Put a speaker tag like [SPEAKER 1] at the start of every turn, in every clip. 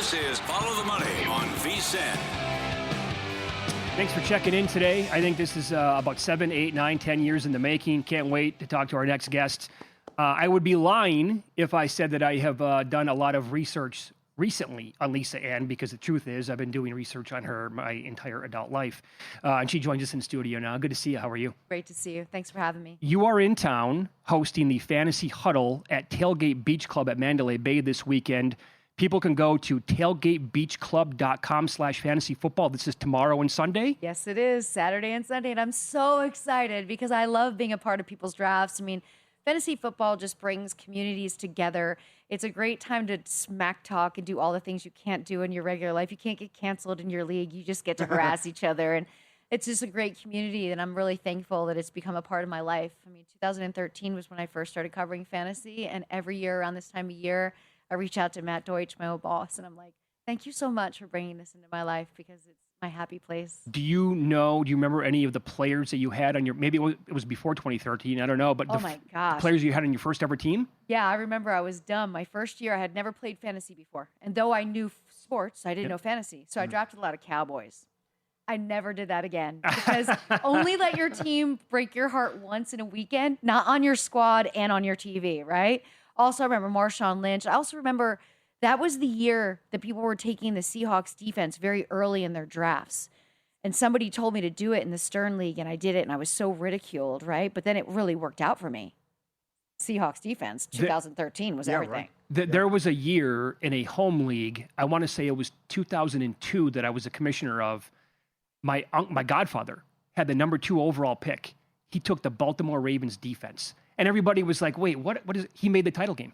[SPEAKER 1] This is Follow the Money on VSiN.
[SPEAKER 2] Thanks for checking in today. I think this is about 7, 8, 9, 10 years in the making. Can't wait to talk to our next guest. I would be lying if I said that I have done a lot of research recently on Lisa Ann, because the truth is I've been doing research on her my entire adult life. And she joins us in studio now. Good to see you. How are you?
[SPEAKER 3] Great to see you. Thanks for having me.
[SPEAKER 2] You are in town hosting the Fantasy Huddle at Tailgate Beach Club at Mandalay Bay this weekend. People can go to tailgatebeachclub.com/fantasyfootball. This is tomorrow and Sunday.
[SPEAKER 3] Yes, it is. Saturday and Sunday. And I'm so excited because I love being a part of people's drafts. I mean, fantasy football just brings communities together. It's a great time to smack talk and do all the things you can't do in your regular life. You can't get canceled in your league. You just get to harass each other. And it's just a great community. And I'm really thankful that it's become a part of my life. I mean, 2013 was when I first started covering fantasy. And every year around this time of year, I reach out to Matt Deutsch, my old boss, and I'm like, thank you so much for bringing this into my life because it's my happy place.
[SPEAKER 2] Do you remember any of the players that you had on your, maybe it was before 2013, I don't know, but
[SPEAKER 3] the
[SPEAKER 2] players you had on your first ever team?
[SPEAKER 3] Yeah, I remember I was dumb. My first year, I had never played fantasy before. And though I knew sports, I didn't know fantasy. So I drafted a lot of Cowboys. I never did that again because only let your team break your heart once in a weekend, not on your squad and on your TV, right? Also, I remember Marshawn Lynch. I also remember that was the year that people were taking the Seahawks defense very early in their drafts. And somebody told me to do it in the Stern League, and I did it, and I was so ridiculed, right? But then it really worked out for me. Seahawks defense, 2013 was everything.
[SPEAKER 2] Right. There was a year in a home league, I want to say it was 2002, that I was a commissioner of. My godfather had the number 2 overall pick. He took the Baltimore Ravens defense. And everybody was like, wait, what is it? He made the title game.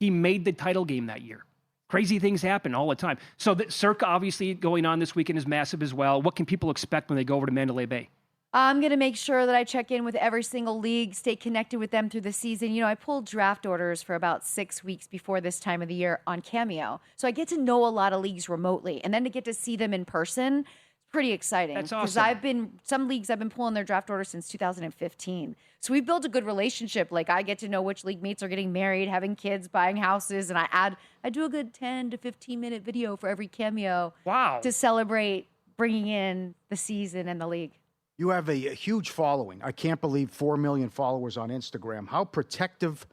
[SPEAKER 2] He made the title game that year. Crazy things happen all the time. So the Circa obviously going on this weekend is massive as well. What can people expect when they go over to Mandalay Bay?
[SPEAKER 3] I'm going to make sure that I check in with every single league, stay connected with them through the season. You know, I pulled draft orders for about 6 weeks before this time of the year on Cameo. So I get to know a lot of leagues remotely. And then to get to see them in person, pretty exciting.
[SPEAKER 2] That's awesome.
[SPEAKER 3] Because some leagues I've been pulling their draft orders since 2015. So we've built a good relationship. Like I get to know which league mates are getting married, having kids, buying houses, and I do a good 10 to 15 minute video for every Cameo.
[SPEAKER 2] Wow.
[SPEAKER 3] To celebrate bringing in the season and the league.
[SPEAKER 4] You have a huge following. I can't believe 4 million followers on Instagram. How protective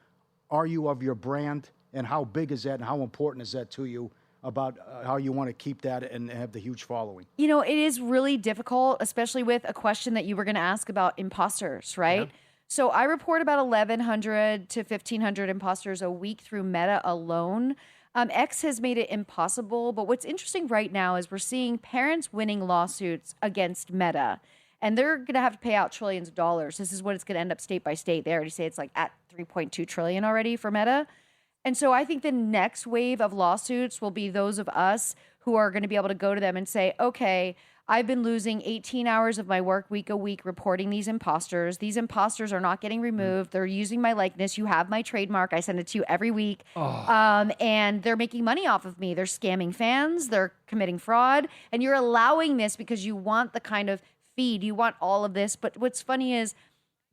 [SPEAKER 4] are you of your brand, and how big is that, and how important is that to you? About how you want to keep that and have the huge following?
[SPEAKER 3] You know, it is really difficult, especially with a question that you were going to ask about imposters, right? Yeah. So I report about 1,100 to 1,500 imposters a week through Meta alone. X has made it impossible, but what's interesting right now is we're seeing parents winning lawsuits against Meta, and they're going to have to pay out trillions of dollars. This is what it's going to end up state by state. They already say it's like at 3.2 trillion already for Meta. And so I think the next wave of lawsuits will be those of us who are going to be able to go to them and say, okay, I've been losing 18 hours of my work week a week reporting these imposters. These imposters are not getting removed. They're using my likeness. You have my trademark. I send it to you every week. And they're making money off of me. They're scamming fans. They're committing fraud. And you're allowing this because you want the kind of feed. You want all of this. But what's funny is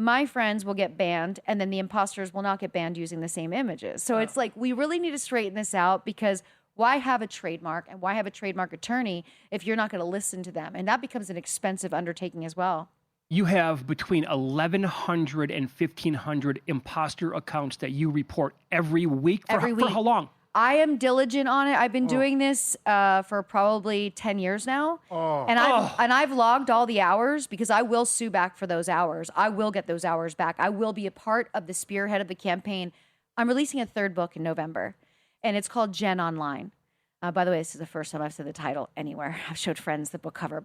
[SPEAKER 3] my friends will get banned, and then the imposters will not get banned using the same images. So it's like, we really need to straighten this out, because why have a trademark and why have a trademark attorney if you're not going to listen to them? And that becomes an expensive undertaking as well.
[SPEAKER 2] You have between 1,100 and 1,500 imposter accounts that you report every week. For how long?
[SPEAKER 3] I am diligent on it. I've been doing this for probably 10 years now. And I've logged all the hours, because I will sue back for those hours. I will get those hours back. I will be a part of the spearhead of the campaign. I'm releasing a 3rd book in November, and it's called Jen Online. By the way, this is the first time I've said the title anywhere. I've showed friends the book cover,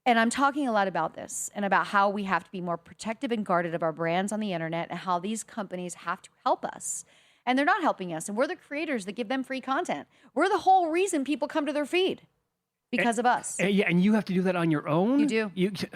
[SPEAKER 3] and I'm talking a lot about this and about how we have to be more protective and guarded of our brands on the internet, and how these companies have to help us. And they're not helping us. And we're the creators that give them free content. We're the whole reason people come to their feed, because of us.
[SPEAKER 2] Yeah, and you have to do that on your own?
[SPEAKER 3] You do.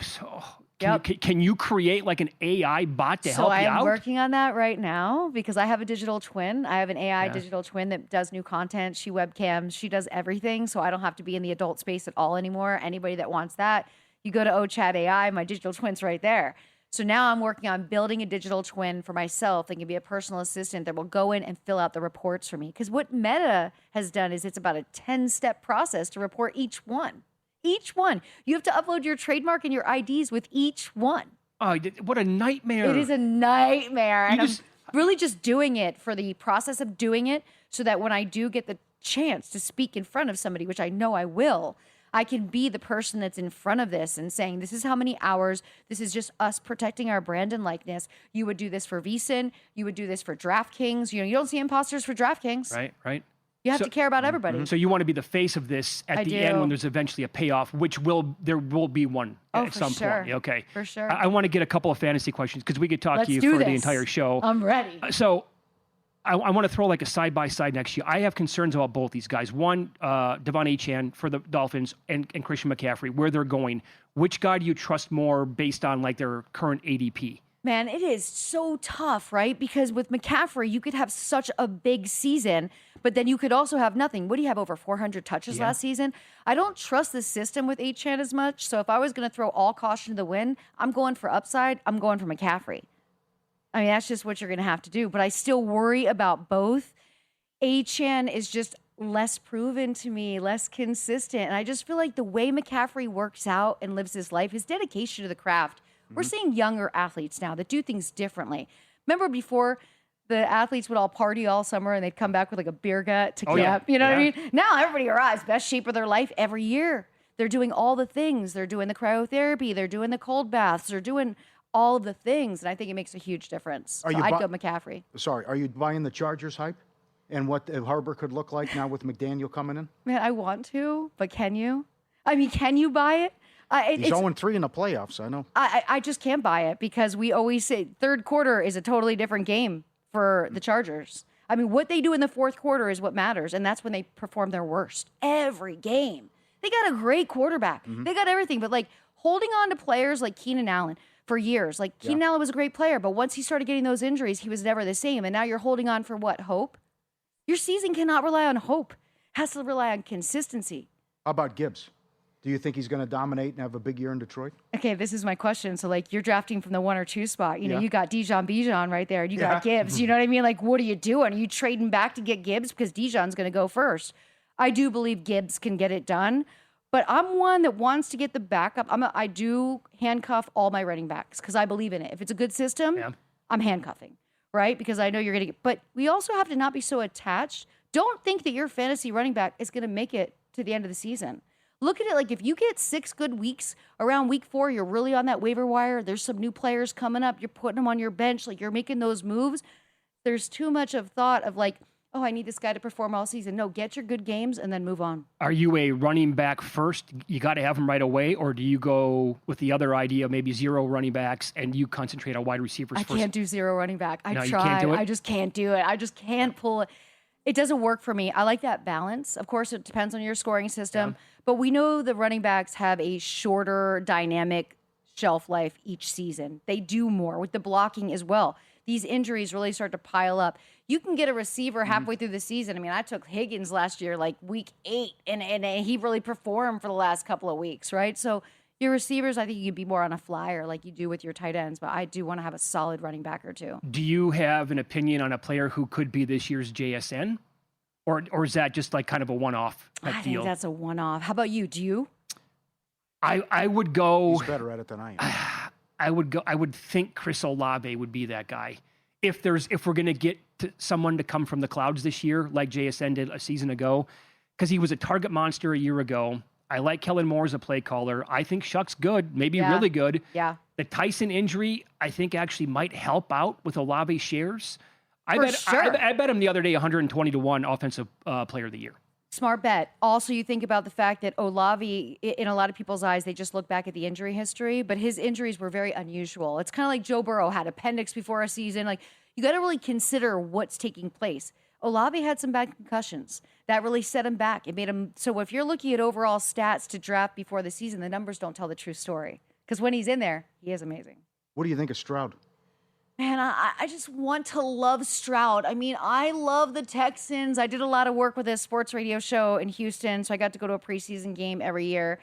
[SPEAKER 2] Can you create like an AI bot to help you out?
[SPEAKER 3] So I'm working on that right now, because I have a digital twin. I have an AI digital twin that does new content. She webcams. She does everything. So I don't have to be in the adult space at all anymore. Anybody that wants that, you go to OChat AI. My digital twin's right there. So now I'm working on building a digital twin for myself that can be a personal assistant that will go in and fill out the reports for me. Because what Meta has done is it's about a 10-step process to report each one. Each one. You have to upload your trademark and your IDs with each one.
[SPEAKER 2] Oh, what a nightmare.
[SPEAKER 3] It is a nightmare. And
[SPEAKER 2] just-
[SPEAKER 3] I'm really just doing it for the process of doing it so that when I do get the chance to speak in front of somebody, which I know I will, I can be the person that's in front of this and saying, this is how many hours. This is just us protecting our brand and likeness. You would do this for VSiN. You would do this for DraftKings. You know, you don't see imposters for DraftKings.
[SPEAKER 2] Right.
[SPEAKER 3] You have
[SPEAKER 2] So-
[SPEAKER 3] to care about everybody.
[SPEAKER 2] So you want to be the face of this at
[SPEAKER 3] I
[SPEAKER 2] the end
[SPEAKER 3] do.
[SPEAKER 2] when there's eventually a payoff, which there will be one
[SPEAKER 3] Oh,
[SPEAKER 2] at
[SPEAKER 3] for
[SPEAKER 2] some
[SPEAKER 3] sure.
[SPEAKER 2] point. Okay.
[SPEAKER 3] For sure.
[SPEAKER 2] I want to get a couple of fantasy questions because we could talk
[SPEAKER 3] Let's
[SPEAKER 2] to you
[SPEAKER 3] do
[SPEAKER 2] for the
[SPEAKER 3] this.
[SPEAKER 2] entire show.
[SPEAKER 3] I'm ready.
[SPEAKER 2] So I want to throw like a side-by-side next to you. I have concerns about both these guys. One, Devon Achane for the Dolphins and Christian McCaffrey, where they're going. Which guy do you trust more based on like their current ADP?
[SPEAKER 3] Man, it is so tough, right? Because with McCaffrey, you could have such a big season, but then you could also have nothing. What do you have, over 400 touches last season? I don't trust the system with Achane as much. So if I was going to throw all caution to the wind, I'm going for upside. I'm going for McCaffrey. I mean, that's just what you're going to have to do. But I still worry about both. Achane is just less proven to me, less consistent. And I just feel like the way McCaffrey works out and lives his life, his dedication to the craft, we're seeing younger athletes now that do things differently. Remember before the athletes would all party all summer and they'd come back with like a beer gut to
[SPEAKER 2] Oh, yeah.
[SPEAKER 3] camp? You know what I
[SPEAKER 2] Yeah.
[SPEAKER 3] mean? Now everybody arrives, best shape of their life every year. They're doing all the things. They're doing the cryotherapy. They're doing the cold baths. They're doing all of the things. And I think it makes a huge difference.
[SPEAKER 4] Are
[SPEAKER 3] So
[SPEAKER 4] you
[SPEAKER 3] I'd
[SPEAKER 4] bu-
[SPEAKER 3] go McCaffrey.
[SPEAKER 4] Sorry, are you buying the Chargers hype and what Harbor could look like now with McDaniel coming in?
[SPEAKER 3] Man, I want to, but can you? I mean, can you buy it?
[SPEAKER 4] He's 0-3 in the playoffs, I know.
[SPEAKER 3] I just can't buy it because we always say third quarter is a totally different game for the Chargers. I mean, what they do in the fourth quarter is what matters, and that's when they perform their worst every game. They got a great quarterback. They got everything, but like holding on to players like Keenan Allen for years. Like Keenan Allen was a great player, but once he started getting those injuries, he was never the same. And now you're holding on for what? Hope? Your season cannot rely on hope. It has to rely on consistency.
[SPEAKER 4] How about Gibbs? Do you think he's going to dominate and have a big year in Detroit?
[SPEAKER 3] Okay, this is my question. So, like, you're drafting from the 1 or 2 spot. You know,
[SPEAKER 4] Yeah.
[SPEAKER 3] you got Bijan right there, and you got
[SPEAKER 4] Yeah.
[SPEAKER 3] Gibbs. You know what I mean? Like, what are you doing? Are you trading back to get Gibbs because Bijan's going to go first? I do believe Gibbs can get it done, but I'm one that wants to get the backup. I do handcuff all my running backs because I believe in it. If it's a good system,
[SPEAKER 2] Yeah.
[SPEAKER 3] I'm handcuffing, right? Because I know you're going to get. But we also have to not be so attached. Don't think that your fantasy running back is going to make it to the end of the season. Look at it like if you get 6 good weeks around week 4, you're really on that waiver wire. There's some new players coming up. You're putting them on your bench. Like you're making those moves. There's too much of thought of like, oh, I need this guy to perform all season. No, get your good games and then move on.
[SPEAKER 2] Are you a running back first? You got to have him right away, or do you go with the other idea, maybe 0 running backs, and you concentrate on wide receivers
[SPEAKER 3] I
[SPEAKER 2] first?
[SPEAKER 3] can't do 0 running back. I
[SPEAKER 2] No, you
[SPEAKER 3] tried.
[SPEAKER 2] can't do it?
[SPEAKER 3] I just can't do it. I just can't pull it. It doesn't work for me. I like that balance. Of course, it depends on your scoring system, but we know the running backs have a shorter dynamic shelf life each season. They do more with the blocking as well. These injuries really start to pile up. You can get a receiver halfway through the season. I mean, I took Higgins last year, like week 8, and he really performed for the last couple of weeks, right? So your receivers, I think you could be more on a flyer like you do with your tight ends, but I do want to have a solid running back or two.
[SPEAKER 2] Do you have an opinion on a player who could be this year's JSN? Or is that just like kind of a one-off
[SPEAKER 3] I
[SPEAKER 2] type
[SPEAKER 3] think
[SPEAKER 2] deal?
[SPEAKER 3] that's a one-off. How about you? Do you?
[SPEAKER 2] I would go.
[SPEAKER 4] He's better at it than I am.
[SPEAKER 2] I would think Chris Olave would be that guy. If we're going to get someone to come from the clouds this year, like JSN did a season ago, because he was a target monster a year ago. I like Kellen Moore as a play caller. I think Shuck's good, maybe
[SPEAKER 3] Yeah.
[SPEAKER 2] really good.
[SPEAKER 3] Yeah.
[SPEAKER 2] The Tyson injury, I think, actually might help out with Olave shares. I
[SPEAKER 3] For
[SPEAKER 2] bet
[SPEAKER 3] sure.
[SPEAKER 2] I bet him the other day 120-1 offensive player of the year.
[SPEAKER 3] Smart bet. Also, you think about the fact that Olave, in a lot of people's eyes, they just look back at the injury history, but his injuries were very unusual. It's kind of like Joe Burrow had appendix before a season. Like, you got to really consider what's taking place. Olave had some bad concussions that really set him back. It made him so if you're looking at overall stats to draft before the season, the numbers don't tell the true story. Because when he's in there, he is amazing.
[SPEAKER 4] What do you think of Stroud?
[SPEAKER 3] Man, I just want to love Stroud. I mean, I love the Texans. I did a lot of work with a sports radio show in Houston, so I got to go to a preseason game every year.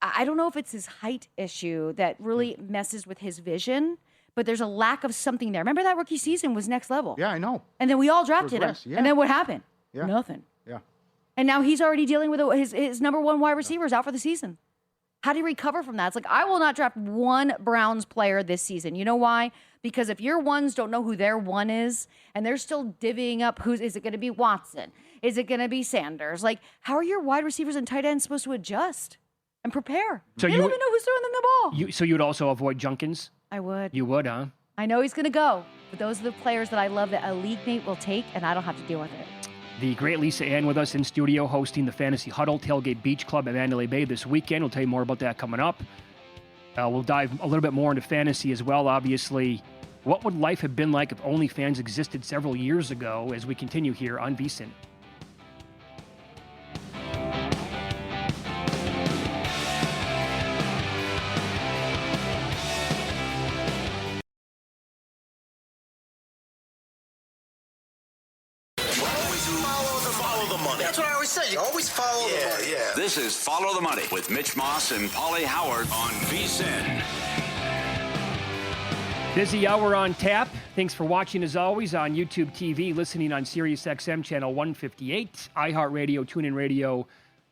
[SPEAKER 3] I don't know if it's his height issue that really messes with his vision, but there's a lack of something there. Remember that rookie season was next level.
[SPEAKER 4] Yeah, I know.
[SPEAKER 3] And then we all drafted
[SPEAKER 4] Progress,
[SPEAKER 3] him.
[SPEAKER 4] yeah.
[SPEAKER 3] And then what happened?
[SPEAKER 4] Yeah.
[SPEAKER 3] Nothing.
[SPEAKER 4] Yeah.
[SPEAKER 3] And now he's already dealing with his number one wide receiver is out for the season. How do you recover from that? It's like, I will not draft one Browns player this season. You know why? Because if your ones don't know who their one is, and they're still divvying up is it going to be Watson? Is it going to be Sanders? Like, how are your wide receivers and tight ends supposed to adjust and prepare?
[SPEAKER 2] So
[SPEAKER 3] they
[SPEAKER 2] you
[SPEAKER 3] don't
[SPEAKER 2] would-
[SPEAKER 3] even know who's throwing them the ball.
[SPEAKER 2] So you would also avoid Junkins?
[SPEAKER 3] I would.
[SPEAKER 2] You would, huh?
[SPEAKER 3] I know he's going to go, but those are the players that I love that a league mate will take, and I don't have to deal with it.
[SPEAKER 2] The great Lisa Ann with us in studio hosting the Fantasy Huddle Tailgate Beach Club at Mandalay Bay this weekend. We'll tell you more about that coming up. We'll dive a little bit more into fantasy as well, obviously. What would life have been like if OnlyFans existed several years ago as we continue here on VSiN?
[SPEAKER 1] Follow the money.
[SPEAKER 5] That's what I always say. You always follow the money.
[SPEAKER 1] Yeah. This is Follow the Money with Mitch Moss and Paulie Howard on VSiN.
[SPEAKER 2] Busy hour on tap. Thanks for watching as always on YouTube TV, listening on SiriusXM channel 158, iHeartRadio, TuneIn Radio,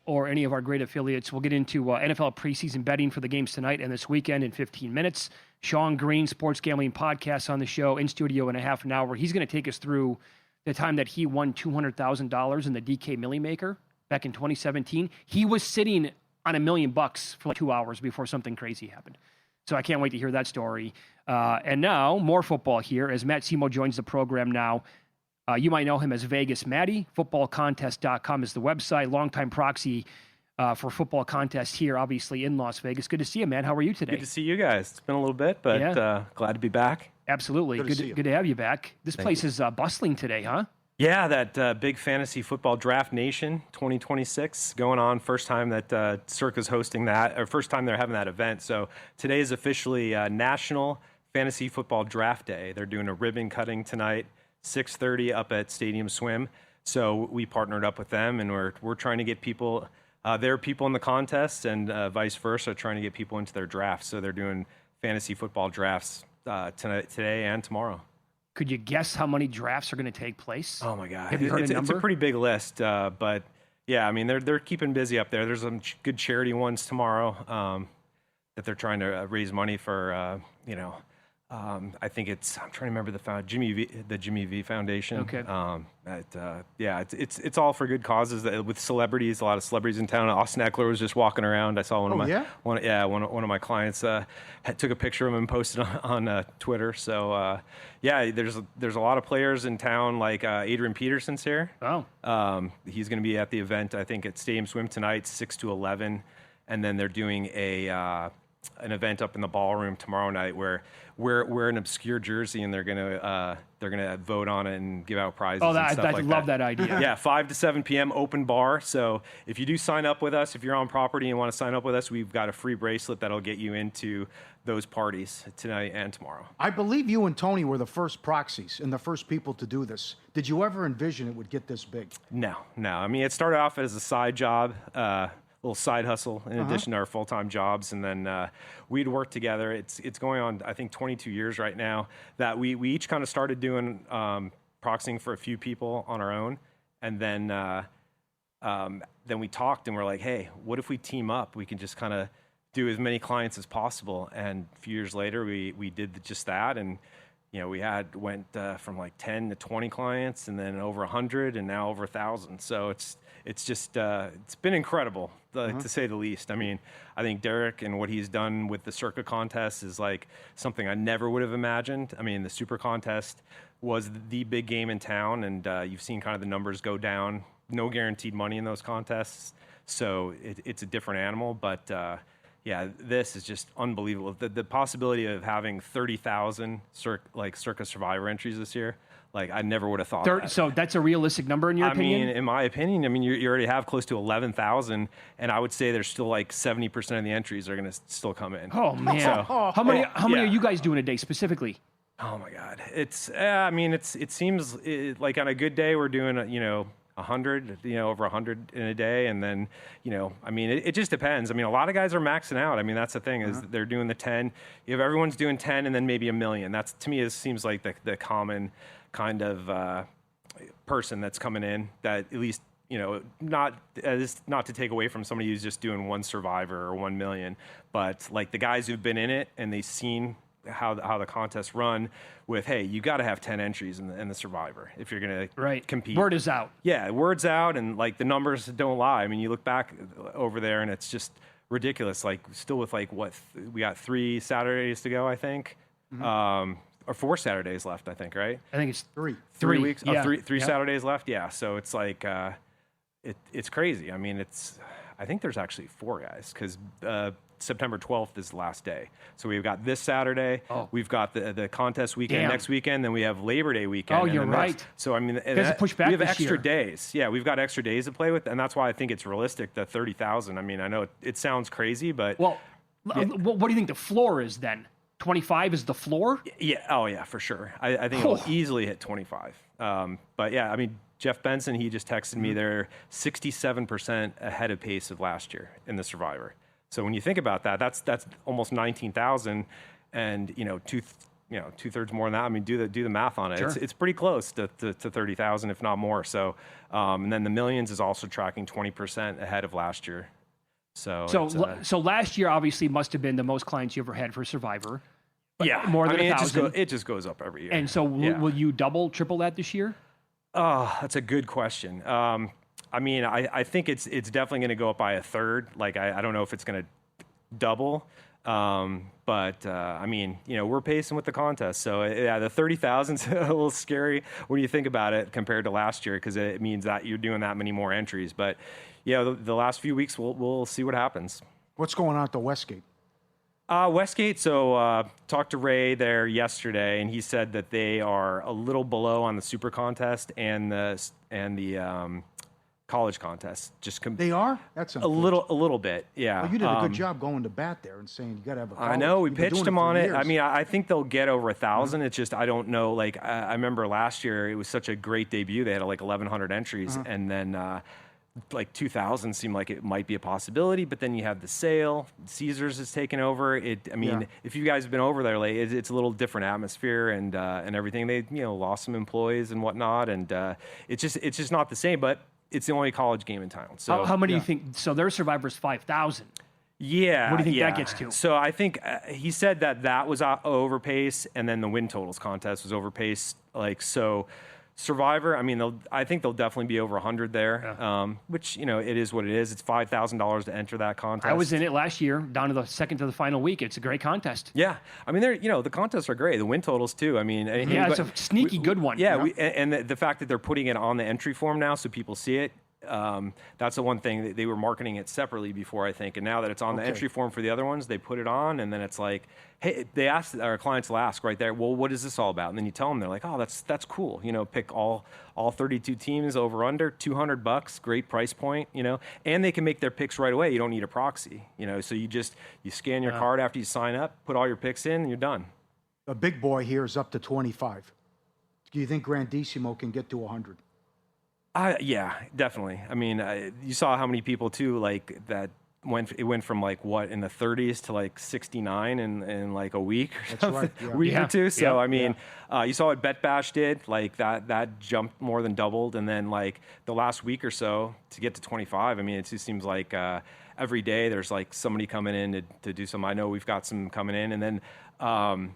[SPEAKER 2] or any of our great affiliates. We'll get into NFL preseason betting for the games tonight and this weekend in 15 minutes. Sean Green, Sports Gambling Podcast on the show, in studio in a half an hour. He's going to take us through the time that he won $200,000 in the DK Millie Maker back in 2017. He was sitting on $1 million for like 2 hours before something crazy happened. So I can't wait to hear that story. And now, more football here as Matt Semo joins the program now. You might know him as Vegas Matty. Footballcontest.com is the website. Longtime proxy for football contests here, obviously, in Las Vegas. Good to see you, man. How are you today?
[SPEAKER 6] Good to see you guys. It's been a little bit, but
[SPEAKER 2] Yeah.
[SPEAKER 6] glad to be back.
[SPEAKER 2] Absolutely.
[SPEAKER 4] Good to see you.
[SPEAKER 2] Good to have you back. This place is bustling today, huh?
[SPEAKER 6] Yeah, that big fantasy football draft nation 2026 going on. First time that Circa's hosting that, or first time they're having that event. So today is officially National Fantasy Football Draft Day. They're doing a ribbon cutting tonight, 6:30 up at Stadium Swim. So we partnered up with them, and we're trying to get people, their people in the contest, and vice versa, trying to get people into their drafts. So they're doing fantasy football drafts today and tomorrow.
[SPEAKER 2] Could you guess how many drafts are going to take place?
[SPEAKER 6] Oh my God!
[SPEAKER 2] Have you heard
[SPEAKER 6] it's
[SPEAKER 2] a number?
[SPEAKER 6] a pretty big list, but yeah, I mean they're keeping busy up there. There's some good charity ones tomorrow that they're trying to raise money for. I think I'm trying to remember the Jimmy V Foundation.
[SPEAKER 2] Okay.
[SPEAKER 6] It's all for good causes with celebrities. A lot of celebrities in town. Austin Eckler was just walking around. I saw one of my clients took a picture of him and posted on Twitter. So there's a lot of players in town. Like Adrian Peterson's here.
[SPEAKER 2] Oh.
[SPEAKER 6] He's going to be at the event. I think at Stadium Swim tonight, 6 to 11, and then they're doing an event up in the ballroom tomorrow night where wear an obscure jersey and they're gonna vote on it and give out prizes.
[SPEAKER 2] Oh,
[SPEAKER 6] and stuff
[SPEAKER 2] I
[SPEAKER 6] like
[SPEAKER 2] love that idea.
[SPEAKER 6] Yeah, 5 to 7 p.m. open bar. So if you do sign up with us, if you're on property and want to sign up with us, we've got a free bracelet that'll get you into those parties tonight and tomorrow.
[SPEAKER 4] I believe you and Tony were the first proxies and the first people to do this. Did you ever envision it would get this big?
[SPEAKER 6] No. I mean, it started off as a side job. Little side hustle in addition to our full-time jobs, and then we'd work together. It's going on, I think, 22 years right now that we each kind of started doing proxying for a few people on our own, and then we talked and we're like, hey, what if we team up? We can just kind of do as many clients as possible. And a few years later, we did just that, and we went from like 10 to 20 clients, and then over 100, and now over 1,000. So it's just it's been incredible, to say the least. I mean, I think Derek and what he's done with the Circa contest is like something I never would have imagined. I mean, the Super Contest was the big game in town, and you've seen kind of the numbers go down. No guaranteed money in those contests, so it's a different animal. But this is just unbelievable. The possibility of having 30,000 Circa Survivor entries this year. Like, I never would have thought that.
[SPEAKER 2] So that's a realistic number in your opinion?
[SPEAKER 6] I mean, in my opinion, you already have close to 11,000, and I would say there's still like 70% of the entries are going to still come in.
[SPEAKER 2] Oh, man.
[SPEAKER 6] So,
[SPEAKER 2] how many are you guys doing a day specifically?
[SPEAKER 6] Oh my God. It seems like on a good day we're doing, 100, over 100 in a day. And then, I mean, it just depends. I mean, a lot of guys are maxing out. I mean, that's the thing is they're doing the 10. You have everyone's doing 10 and then maybe $1 million. That's, to me, it seems like the common kind of person that's coming in that at least, not to take away from somebody who's just doing one Survivor or 1 million, but like the guys who've been in it and they've seen how the contests run with, hey, you got to have 10 entries in the Survivor if you're going to compete.
[SPEAKER 2] Word is out.
[SPEAKER 6] Yeah, word's out, and like the numbers don't lie. I mean, you look back over there, and it's just ridiculous. Like still with like we got 3 Saturdays to go, I think, or 4 Saturdays left, I think, right?
[SPEAKER 2] I think it's
[SPEAKER 4] 3.
[SPEAKER 6] 3 weeks.
[SPEAKER 2] Yeah.
[SPEAKER 6] Three Saturdays left. Yeah, so it's like it's crazy. I mean, I think there's actually 4 guys because September 12th is the last day. So we've got this Saturday.
[SPEAKER 2] Oh.
[SPEAKER 6] We've got the contest weekend
[SPEAKER 2] Damn.
[SPEAKER 6] next weekend. Then we have Labor Day weekend.
[SPEAKER 2] Oh,
[SPEAKER 6] and
[SPEAKER 2] you're
[SPEAKER 6] then
[SPEAKER 2] right.
[SPEAKER 6] So, I mean,
[SPEAKER 2] Guys pushed back
[SPEAKER 6] we have
[SPEAKER 2] this
[SPEAKER 6] extra
[SPEAKER 2] year.
[SPEAKER 6] days. Yeah, we've got extra days to play with. And that's why I think it's realistic, the 30,000. I mean, I know it sounds crazy, but.
[SPEAKER 2] Well, what do you think the floor is then? 25 is the floor?
[SPEAKER 6] Yeah. Oh, yeah, for sure. I think it'll easily hit 25. But yeah, I mean, Jeff Benson, he just texted me they're 67% ahead of pace of last year in the Survivor. So when you think about that, that's almost 19,000, and two-thirds more than that. I mean, do the math on it.
[SPEAKER 2] Sure.
[SPEAKER 6] It's pretty close to 30,000, if not more. So, and then the Millions is also tracking 20% ahead of last year. So
[SPEAKER 2] last year obviously must have been the most clients you ever had for Survivor.
[SPEAKER 6] Yeah,
[SPEAKER 2] more than 1,000.
[SPEAKER 6] It just goes up every year.
[SPEAKER 2] And so will you double, triple that this year?
[SPEAKER 6] Oh, that's a good question. I mean, I think it's definitely going to go up by a third. Like, I don't know if it's going to double. But I mean, we're pacing with the contest. So yeah, the 30,000 is a little scary when you think about it compared to last year, because it means that you're doing that many more entries. But yeah, the last few weeks, we'll see what happens.
[SPEAKER 4] What's going on at the Westgate?
[SPEAKER 6] Westgate, so talked to Ray there yesterday, and he said that they are a little below on the Super Contest and the college contest.
[SPEAKER 4] They are? That's
[SPEAKER 6] a little bit, yeah.
[SPEAKER 4] Well, you did a good job going to bat there and saying you got to have a college.
[SPEAKER 6] I know, we pitched them on it.
[SPEAKER 4] Years.
[SPEAKER 6] I mean, I think they'll get over 1,000. It's just, I don't know. Like, I remember last year, it was such a great debut. They had like 1,100 entries, and then like 2,000 seemed like it might be a possibility, but then you have the sale. Caesars has taken over. If you guys have been over there, like, it's a little different atmosphere and everything. They lost some employees and whatnot, and it's just not the same. But it's the only college game in town. So
[SPEAKER 2] how many do you think? So their Survivor's 5,000.
[SPEAKER 6] Yeah.
[SPEAKER 2] What do you think that gets to?
[SPEAKER 6] So I think he said that was overpace, and then the win totals contest was overpace. Like, so Survivor, I mean, I think they'll definitely be over 100 there, which, it is what it is. It's $5,000 to enter that contest.
[SPEAKER 2] I was in it last year, down to the second to the final week. It's a great contest.
[SPEAKER 6] Yeah. I mean, the contests are great. The win totals, too. I mean,
[SPEAKER 2] it's a sneaky good one.
[SPEAKER 6] Yeah. And the fact that they're putting it on the entry form now so people see it, that's the one thing that they were marketing it separately before, I think. And now that it's on the entry form for the other ones, they put it on, and then it's like, hey, our clients will ask right there, well, what is this all about? And then you tell them, they're like, oh, that's cool. Pick all 32 teams over under $200, great price point, and they can make their picks right away. You don't need a proxy, so you scan your card after you sign up, put all your picks in, and you're done.
[SPEAKER 4] A big boy here is up to 25. Do you think Grandissimo can get to 100?
[SPEAKER 6] Yeah, definitely. I mean, you saw how many people too, like that went from like what in the 30s to like 69 in like a week or something.
[SPEAKER 4] That's right. Yeah.
[SPEAKER 6] Week or two. So I mean, you saw what Bet Bash did, like that jumped more than doubled, and then like the last week or so to get to 25. I mean, it just seems like every day there's like somebody coming in to do some. I know we've got some coming in, and then.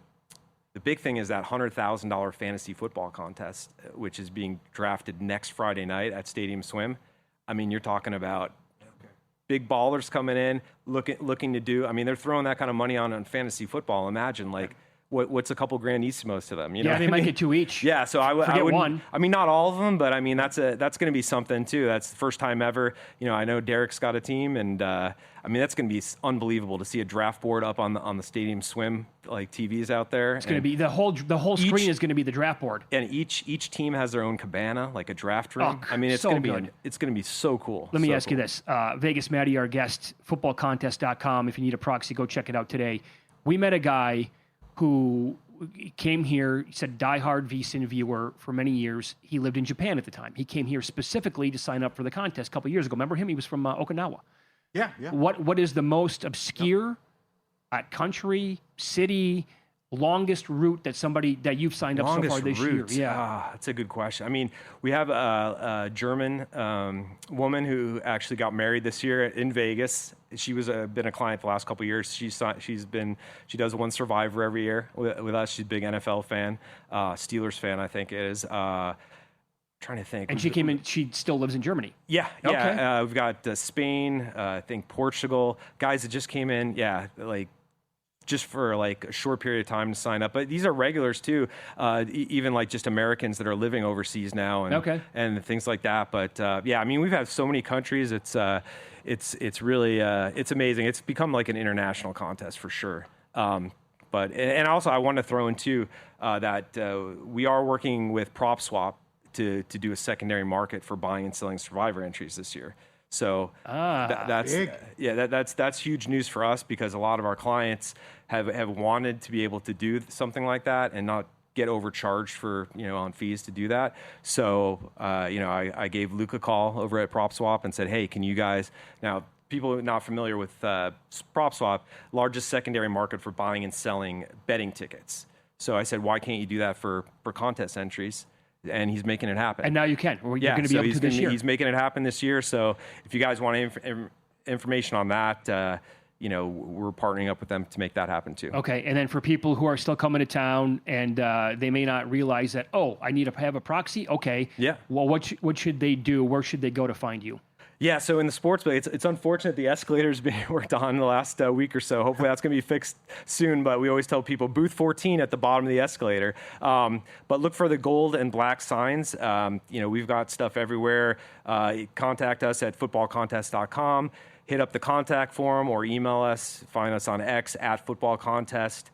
[SPEAKER 6] The big thing is that $100,000 fantasy football contest, which is being drafted next Friday night at Stadium Swim. I mean, you're talking about big ballers coming in, looking to do. I mean, they're throwing that kind of money on fantasy football. Imagine, like, what's a couple Grandissimos to them?
[SPEAKER 2] They might get 2 each.
[SPEAKER 6] Yeah, so I would.
[SPEAKER 2] One.
[SPEAKER 6] I mean, not all of them, but I mean, that's going to be something too. That's the first time ever. I know Derek's got a team, and I mean, that's going to be unbelievable to see a draft board up on the Stadium Swim like TVs out there.
[SPEAKER 2] It's going to be the whole screen is going to be the draft board,
[SPEAKER 6] and each team has their own cabana, like a draft room.
[SPEAKER 2] Oh,
[SPEAKER 6] I mean, it's
[SPEAKER 2] so
[SPEAKER 6] going to
[SPEAKER 2] good.
[SPEAKER 6] it's going to be so cool.
[SPEAKER 2] Let me ask you this: Vegas Matty, our guest, footballcontest.com. If you need a proxy, go check it out today. We met a guy who he came here. He said diehard VSiN viewer for many years. He lived in Japan at the time. He came here specifically to sign up for the contest a couple years ago. Remember him? He was from Okinawa.
[SPEAKER 4] Yeah.
[SPEAKER 2] What is the most obscure country, city, longest route that you've signed up so far this year? Yeah,
[SPEAKER 6] that's a good question. I mean, we have a German woman who actually got married this year in Vegas. She was been a client the last couple of years. She does one Survivor every year with us. She's a big NFL fan, Steelers fan, I think it is. Trying to think.
[SPEAKER 2] And she came in. She still lives in Germany.
[SPEAKER 6] Yeah.
[SPEAKER 2] Okay.
[SPEAKER 6] We've got Spain. I think Portugal. Guys that just came in. Yeah, like just for like a short period of time to sign up. But these are regulars too. Even like just Americans that are living overseas now and things like that. But yeah, I mean, we've had so many countries. It's really it's amazing. It's become like an international contest for sure. But also I want to throw in too that we are working with PropSwap to do a secondary market for buying and selling Survivor entries this year. So that's huge news for us because a lot of our clients have wanted to be able to do something like that and not get overcharged for on fees to do that. So I gave Luke a call over at PropSwap and said, hey, can you guys now? People not familiar with PropSwap, largest secondary market for buying and selling betting tickets. So I said, why can't you do that for contest entries? And he's making it happen.
[SPEAKER 2] And now you can. You're going to be able to this year.
[SPEAKER 6] He's making it happen this year. So if you guys want information on that, we're partnering up with them to make that happen too.
[SPEAKER 2] Okay. And then for people who are still coming to town and they may not realize that, I need to have a proxy. Okay.
[SPEAKER 6] Yeah.
[SPEAKER 2] Well, what should they do? Where should they go to find you?
[SPEAKER 6] Yeah, so in the sports book, it's unfortunate the escalator's being worked on the last week or so. Hopefully that's going to be fixed soon, but we always tell people booth 14 at the bottom of the escalator. But look for the gold and black signs. We've got stuff everywhere. Contact us at footballcontest.com. Hit up the contact form or email us. Find us on X at footballcontest,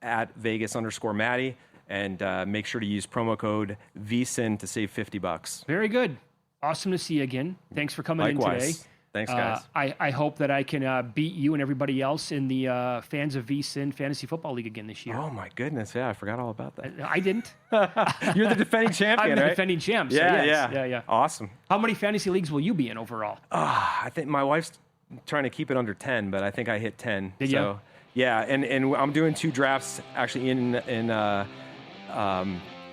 [SPEAKER 6] at Vegas_Matty. And make sure to use promo code VSiN to save $50.
[SPEAKER 2] Very good. Awesome to see you again. Thanks for coming
[SPEAKER 6] Likewise.
[SPEAKER 2] in today.
[SPEAKER 6] Thanks, guys.
[SPEAKER 2] I hope that I can beat you and everybody else in the Fans of VSiN Fantasy Football League again this year.
[SPEAKER 6] Oh, my goodness. Yeah, I forgot all about that.
[SPEAKER 2] I didn't.
[SPEAKER 6] You're the defending champion,
[SPEAKER 2] I'm the
[SPEAKER 6] right?
[SPEAKER 2] defending champ. So
[SPEAKER 6] Yeah.
[SPEAKER 2] Yeah.
[SPEAKER 6] Awesome.
[SPEAKER 2] How many fantasy leagues will you be in overall?
[SPEAKER 6] I think my wife's trying to keep it under 10, but I think I hit 10.
[SPEAKER 2] Did
[SPEAKER 6] so,
[SPEAKER 2] you?
[SPEAKER 6] Yeah, and I'm doing 2 drafts actually in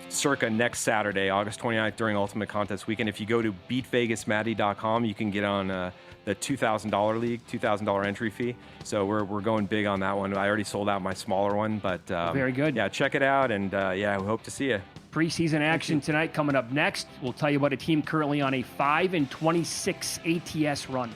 [SPEAKER 6] circa next Saturday, August 29th, during Ultimate Contest Weekend. If you go to beatvegasmatty.com, you can get on the $2,000 league, $2,000 entry fee. So we're going big on that one. I already sold out my smaller one, but
[SPEAKER 2] very good.
[SPEAKER 6] Yeah, check it out, and we hope to see you.
[SPEAKER 2] Preseason action tonight coming up next. We'll tell you about a team currently on a 5-26 ATS run.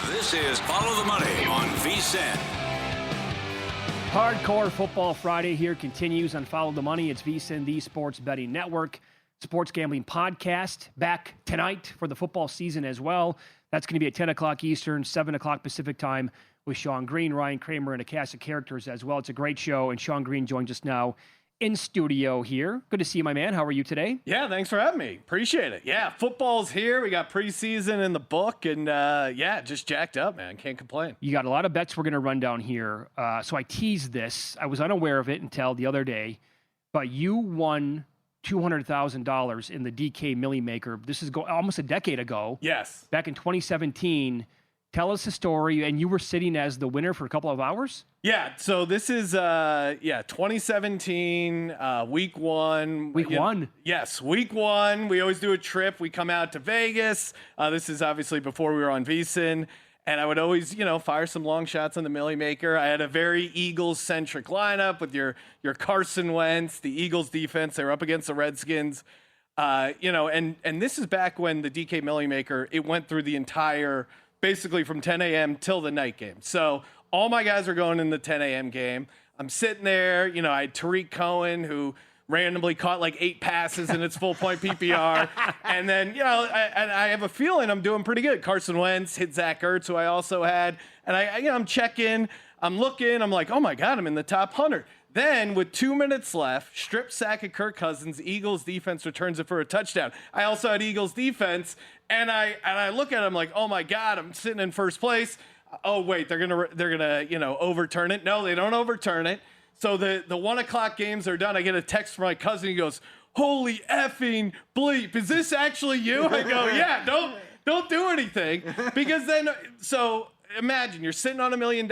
[SPEAKER 1] This is Follow the Money on VSiN.
[SPEAKER 2] Hardcore Football Friday here continues on Follow the Money. It's VSiN, the Sports Betting Network, Sports Gambling Podcast, back tonight for the football season as well. That's going to be at 10 o'clock Eastern, 7 o'clock Pacific time with Sean Green, Ryan Kramer, and a cast of characters as well. It's a great show, and Sean Green joins us now in studio here. Good to see you, my man. How are you today?
[SPEAKER 7] Yeah, thanks for having me. Appreciate it. Yeah, football's here. We got preseason in the book, and just jacked up, man. Can't complain.
[SPEAKER 2] You got a lot of bets we're going to run down here. So I teased this. I was unaware of it until the other day, but you won $200,000 in the DK Millie Maker. This is almost a decade ago.
[SPEAKER 7] Yes.
[SPEAKER 2] Back in 2017. Tell us the story, and you were sitting as the winner for a couple of hours?
[SPEAKER 7] Yeah, so this is 2017, week one.
[SPEAKER 2] Week one?
[SPEAKER 7] Yes, week one. We always do a trip. We come out to Vegas. This is obviously before we were on VSiN. And I would always, fire some long shots on the Millie Maker. I had a very Eagles-centric lineup with your Carson Wentz, the Eagles defense. They were up against the Redskins. And this is back when the DK Millie Maker, it went through the entire, basically from 10 a.m. till the night game. So all my guys are going in the 10 a.m. game. I'm sitting there. I had Tariq Cohen, who randomly caught like 8 passes in its full point PPR. And then, I have a feeling I'm doing pretty good. Carson Wentz hit Zach Ertz, who I also had. And I'm checking, I'm looking, I'm like, oh my God, I'm in the top 100. Then, with 2 minutes left, strip sack of Kirk Cousins, Eagles defense returns it for a touchdown. I also had Eagles defense, and I look at it, I'm like, oh my God, I'm sitting in first place. Oh wait, they're gonna overturn it. No, they don't overturn it. So the 1 o'clock games are done. I get a text from my cousin. He goes, "Holy effing bleep! Is this actually you?" I go, "Yeah, don't do anything," because then so imagine you're sitting on $1 million.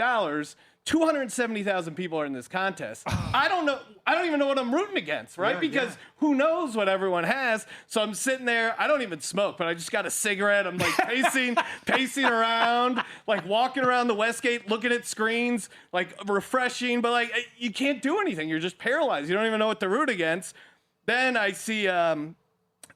[SPEAKER 7] 270,000 people are in this contest. I don't even know what I'm rooting against, right? Because who knows what everyone has. So I'm sitting there. I don't even smoke, but I just got a cigarette. I'm like pacing around, like walking around the Westgate, looking at screens, like refreshing, but like you can't do anything. You're just paralyzed. You don't even know what to root against. Then I see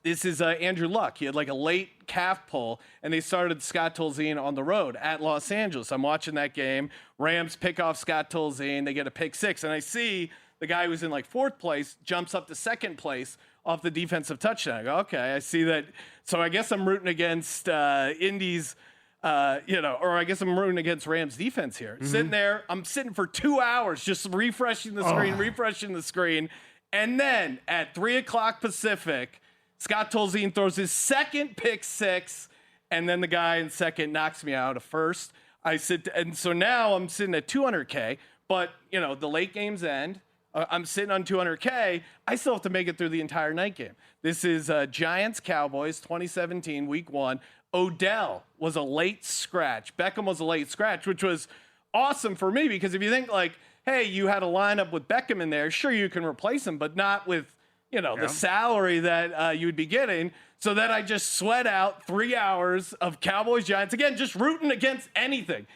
[SPEAKER 7] this is Andrew Luck. He had like a late calf pull, and they started Scott Tolzien on the road at Los Angeles. I'm watching that game. Rams pick off Scott Tolzien. They get a pick six, and I see the guy who was in like fourth place jumps up to second place off the defensive touchdown. I go, okay, I see that. So I guess I'm rooting against Indy's, or I guess I'm rooting against Rams defense here. Sitting there, I'm sitting for 2 hours just refreshing the screen. And then at 3 o'clock Pacific, Scott Tolzien throws his second pick six, and then the guy in second knocks me out of first. And so now I'm sitting at 200K, but the late games end. I'm sitting on 200K. I still have to make it through the entire night game. This is Giants Cowboys 2017 week 1. Odell was a late scratch. Beckham was a late scratch, which was awesome for me because if you think like, hey, you had a lineup with Beckham in there, sure you can replace him, but not with the salary that you would be getting. So then I just sweat out 3 hours of Cowboys Giants. Again, just rooting against anything.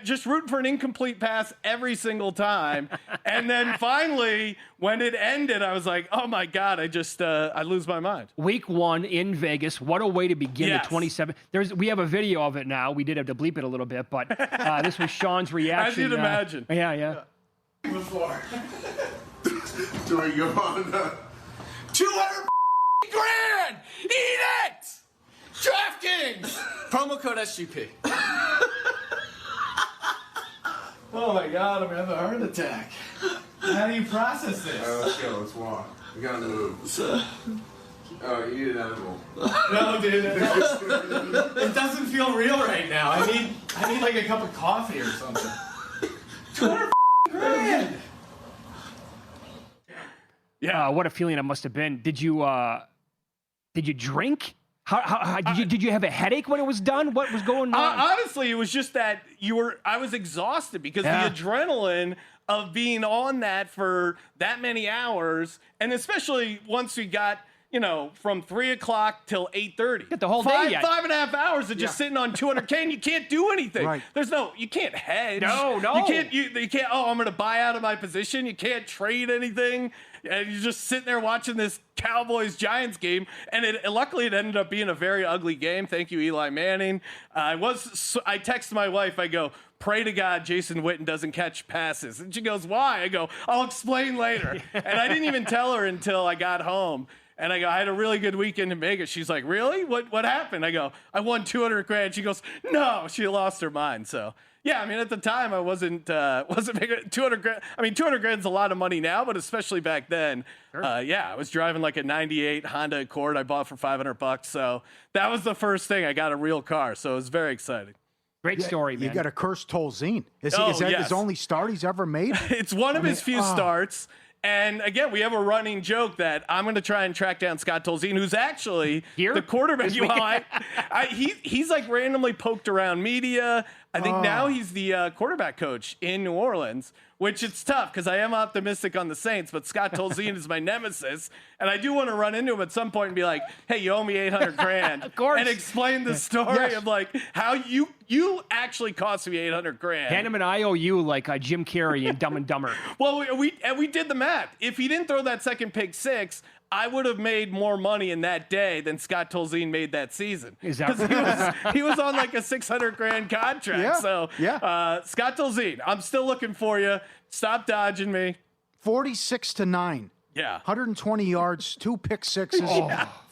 [SPEAKER 7] Just rooting for an incomplete pass every single time. And then finally, when it ended, I was like, oh my God, I lose my mind.
[SPEAKER 2] Week 1 in Vegas. What a way to begin
[SPEAKER 7] Yes.
[SPEAKER 2] the 27. We have a video of it now. We did have to bleep it a little bit, but this was Sean's reaction.
[SPEAKER 7] As you'd imagine.
[SPEAKER 2] Yeah.
[SPEAKER 8] Before. Do I go on?
[SPEAKER 5] 200 grand! Eat it! DraftKings! Promo code SGP.
[SPEAKER 7] Oh my God, I'm gonna have a heart attack. How do you process this?
[SPEAKER 8] Let's go. Let's walk. We gotta move. Oh, you need an edible.
[SPEAKER 7] No, dude. It doesn't feel real right now. I need like a cup of coffee or something. 200 grand!
[SPEAKER 2] Yeah. What a feeling it must have been. Did you drink? How did you have a headache when it was done? What was going on?
[SPEAKER 7] Honestly, it was just that I was exhausted because the adrenaline of being on that for that many hours, and especially once we got, from 3 o'clock till 8:30.
[SPEAKER 2] Get the whole day yet.
[SPEAKER 7] 5.5 hours of just sitting on 200K, and you can't do anything.
[SPEAKER 4] Right.
[SPEAKER 7] You can't hedge.
[SPEAKER 2] No.
[SPEAKER 7] You can't, I'm going to buy out of my position. You can't trade anything. And you're just sitting there watching this Cowboys-Giants game, and luckily it ended up being a very ugly game. Thank you, Eli Manning. I texted my wife. I go, pray to God Jason Witten doesn't catch passes. And she goes, why? I go, I'll explain later. And I didn't even tell her until I got home. And I go, I had a really good weekend in Vegas. She's like, really? What happened? I go, I won 200 grand. She goes, no. She lost her mind. So. Yeah, at the time I wasn't making 200 grand. 200 grand's a lot of money now, but especially back then, sure. I was driving like a 98 Honda Accord I bought for $500. So that was the first thing. I got a real car. So it was very exciting.
[SPEAKER 2] Great story, man.
[SPEAKER 4] You got to curse Tolzien. Is that his only start he's ever made?
[SPEAKER 7] It's one of his few starts. And again, we have a running joke that I'm going to try and track down Scott Tolzien, who's actually the quarterback. He's like randomly poked around media. I think now he's the quarterback coach in New Orleans, which it's tough because I am optimistic on the Saints, but Scott Tolzien is my nemesis. And I do want to run into him at some point and be like, hey, you owe me 800 grand.
[SPEAKER 2] Of course.
[SPEAKER 7] And explain the story of like how you actually cost me 800 grand.
[SPEAKER 2] Hand him an IOU like Jim Carrey in Dumb and Dumber.
[SPEAKER 7] Well, we did the math. If he didn't throw that second pick six, I would have made more money in that day than Scott Tolzien made that season.
[SPEAKER 2] Is that right?
[SPEAKER 7] He was on like a 600 grand contract.
[SPEAKER 4] Yeah,
[SPEAKER 7] so Scott Tolzien, I'm still looking for you. Stop dodging me.
[SPEAKER 4] 46-9.
[SPEAKER 7] Yeah.
[SPEAKER 4] 120 yards, 2 pick sixes.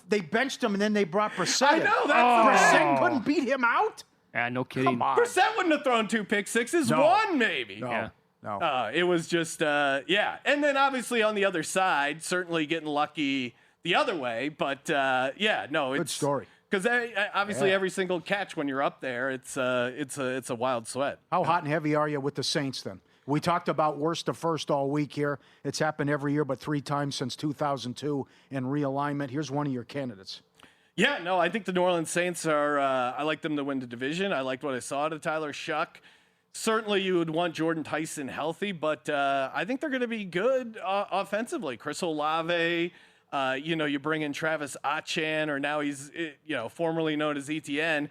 [SPEAKER 4] They benched him and then they brought Brissett.
[SPEAKER 7] I know that's
[SPEAKER 4] Brissett couldn't beat him out.
[SPEAKER 2] No kidding.
[SPEAKER 7] Brissett wouldn't have thrown 2 pick sixes.
[SPEAKER 4] No.
[SPEAKER 7] One maybe.
[SPEAKER 4] No.
[SPEAKER 2] Yeah.
[SPEAKER 4] No.
[SPEAKER 7] It was just, yeah. And then obviously on the other side, certainly getting lucky the other way. But yeah, no, it's
[SPEAKER 4] Good story.
[SPEAKER 7] Because obviously every single catch when you're up there, it's a wild sweat.
[SPEAKER 4] How hot and heavy are you with the Saints then? We talked about worst to first all week here. It's happened every year, but 3 times since 2002 in realignment. Here's one of your candidates.
[SPEAKER 7] Yeah, no, I think the New Orleans Saints are, I like them to win the division. I liked what I saw to Tyler Shuck. Certainly you would want Jordan Tyson healthy, but I think they're going to be good offensively. Chris Olave, you bring in Travis Achan, or now he's, formerly known as ETN.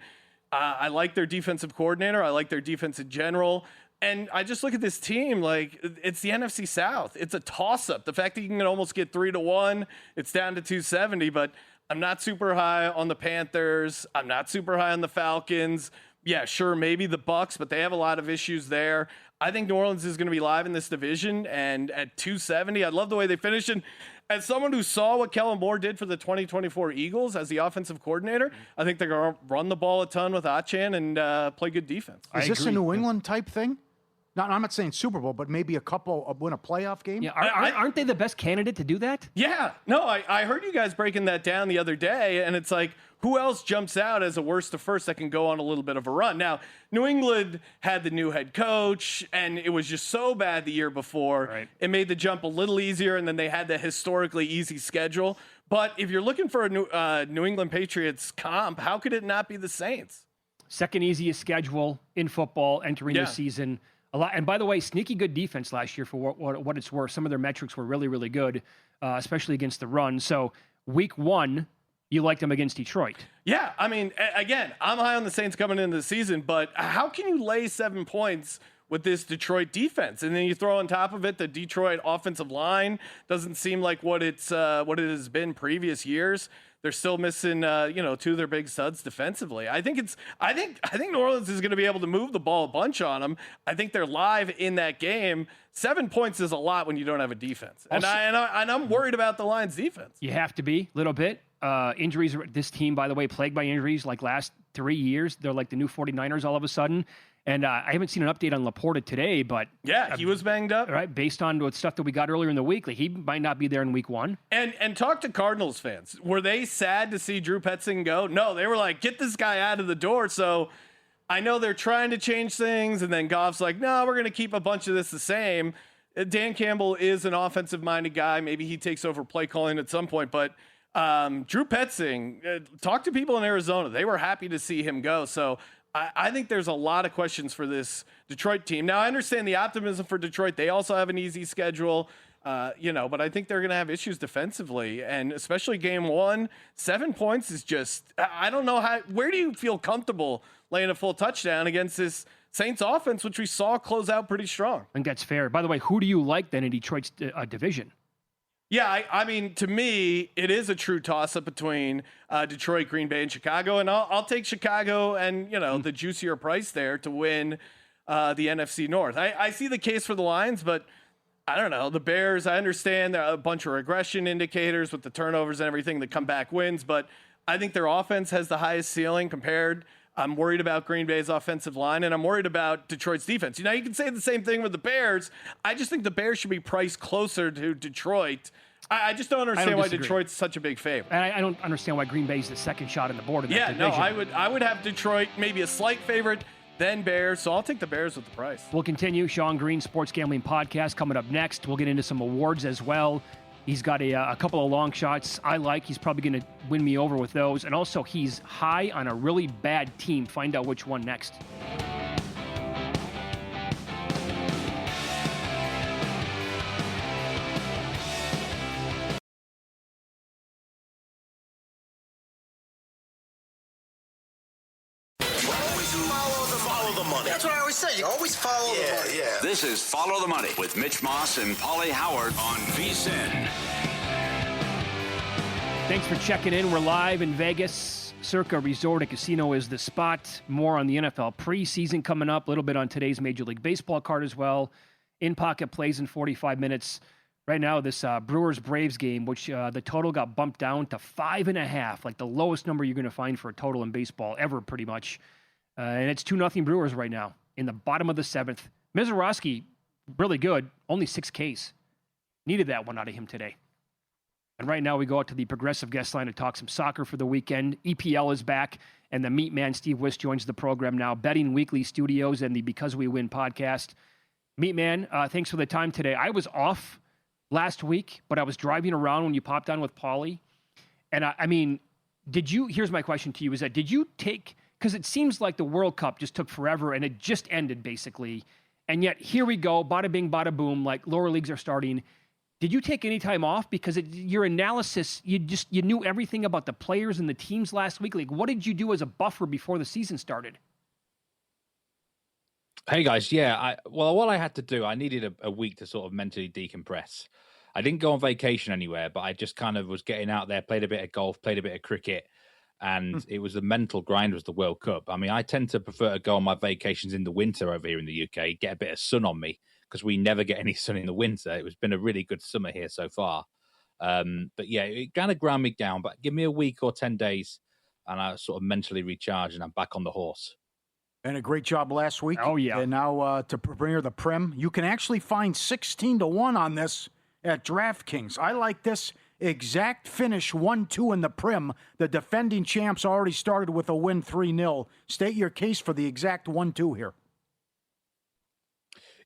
[SPEAKER 7] I like their defensive coordinator. I like their defense in general. And I just look at this team like it's the NFC South. It's a toss-up. The fact that you can almost get 3-1, it's down to 270, but I'm not super high on the Panthers. I'm not super high on the Falcons. Yeah, sure, maybe the Bucks, but they have a lot of issues there. I think New Orleans is going to be live in this division, and at 270, I love the way they finished. And as someone who saw what Kellen Moore did for the 2024 Eagles as the offensive coordinator, I think they're going to run the ball a ton with Achan and play good defense.
[SPEAKER 4] Is this a New England type thing? I'm not saying Super Bowl, but maybe win a playoff game?
[SPEAKER 2] Yeah, aren't they the best candidate to do that?
[SPEAKER 7] Yeah. No, I heard you guys breaking that down the other day, and it's like, who else jumps out as a worst to first that can go on a little bit of a run? Now, New England had the new head coach, and it was just so bad the year before.
[SPEAKER 2] Right.
[SPEAKER 7] It made the jump a little easier, and then they had the historically easy schedule. But if you're looking for a New England Patriots comp, how could it not be the Saints?
[SPEAKER 2] Second easiest schedule in football entering the season. A lot, and by the way, sneaky good defense last year for what it's worth. Some of their metrics were really, really good, especially against the run. So week 1, you liked them against Detroit.
[SPEAKER 7] Yeah, I mean, again, I'm high on the Saints coming into the season, but how can you lay 7 points with this Detroit defense? And then you throw on top of it the Detroit offensive line. Doesn't seem like what it has been previous years. They're still missing, 2 of their big studs defensively. I think New Orleans is going to be able to move the ball a bunch on them. I think they're live in that game. 7 points is a lot when you don't have a defense, and I'm worried about the Lions' defense.
[SPEAKER 2] You have to be a little bit. Injuries. This team, by the way, plagued by injuries. Like last 3 years, they're like the new 49ers all of a sudden. And I haven't seen an update on Laporta today, but
[SPEAKER 7] yeah, he was banged up.
[SPEAKER 2] Right, based on what stuff that we got earlier in the week, like he might not be there in week 1.
[SPEAKER 7] And talk to Cardinals fans. Were they sad to see Drew Petzing go? No, they were like, get this guy out of the door. So I know they're trying to change things, and then Goff's like, no, we're going to keep a bunch of this the same. Dan Campbell is an offensive-minded guy. Maybe he takes over play calling at some point, but Drew Petzing, talk to people in Arizona. They were happy to see him go. So I think there's a lot of questions for this Detroit team. Now, I understand the optimism for Detroit. They also have an easy schedule, but I think they're going to have issues defensively, and especially game 1, 7 points is just, I don't know where do you feel comfortable laying a full touchdown against this Saints offense, which we saw close out pretty strong.
[SPEAKER 2] I think that's fair. By the way, who do you like then in Detroit's division?
[SPEAKER 7] Yeah, I mean, to me, it is a true toss-up between Detroit, Green Bay, and Chicago, and I'll take Chicago and, the juicier price there to win the NFC North. I see the case for the Lions, but I don't know. The Bears, I understand there are a bunch of regression indicators with the turnovers and everything, the comeback wins, but I think their offense has the highest ceiling compared. I'm worried about Green Bay's offensive line, and I'm worried about Detroit's defense. You can say the same thing with the Bears. I just think the Bears should be priced closer to Detroit. I just don't understand why Detroit's such a big favorite.
[SPEAKER 2] And I don't understand why Green Bay's the second shot on the board in that division.
[SPEAKER 7] I would have Detroit maybe a slight favorite, then Bears. So I'll take the Bears with the price.
[SPEAKER 2] We'll continue. Sean Green, Sports Gambling Podcast, coming up next. We'll get into some awards as well. He's got a couple of long shots I like. He's probably going to win me over with those. And also, he's high on a really bad team. Find out which one next.
[SPEAKER 1] Follow the money.
[SPEAKER 9] That's what I always say. You always follow the money.
[SPEAKER 1] Yeah. This is Follow the Money with Mitch Moss and Paulie Howard on VSiN.
[SPEAKER 2] Thanks for checking in. We're live in Vegas. Circa Resort and Casino is the spot. More on the NFL preseason coming up. A little bit on today's Major League Baseball card as well. In-pocket plays in 45 minutes. Right now, this Brewers-Braves game, which the total got bumped down to 5.5, like the lowest number you're going to find for a total in baseball ever, pretty much. And it's 2-0 Brewers right now in the bottom of the 7th. Mizorowski really good. Only 6Ks. Needed that one out of him today. And right now we go out to the Progressive guest line to talk some soccer for the weekend. EPL is back, and the Meat Man Steve Wiss joins the program now. Betting Weekly Studios and the Because We Win podcast. Meat Man, thanks for the time today. I was off last week, but I was driving around when you popped on with Paulie. And I mean, here's my question to you, is that did you take, because it seems like the World Cup just took forever and it just ended basically. And yet here we go, bada bing, bada boom, like lower leagues are starting. Did you take any time off? Because your analysis, you knew everything about the players and the teams last week. Like, what did you do as a buffer before the season started?
[SPEAKER 10] Hey guys, yeah. What I had to do, I needed a week to sort of mentally decompress. I didn't go on vacation anywhere, but I just kind of was getting out there, played a bit of golf, played a bit of cricket, and it was a mental grind. Was the World Cup. I mean, I tend to prefer to go on my vacations in the winter over here in the UK, get a bit of sun on me, because we never get any sun in the winter. It's been a really good summer here so far. But yeah, it kind of ground me down, but give me a week or 10 days and I sort of mentally recharge and I'm back on the horse.
[SPEAKER 4] And a great job last week.
[SPEAKER 2] Oh, yeah.
[SPEAKER 4] And now to premiere the Prem, you can actually find 16-1 on this at DraftKings. I like this exact finish 1-2 in the Prem. The defending champs already started with a win 3-0. State your case for the exact 1-2 here.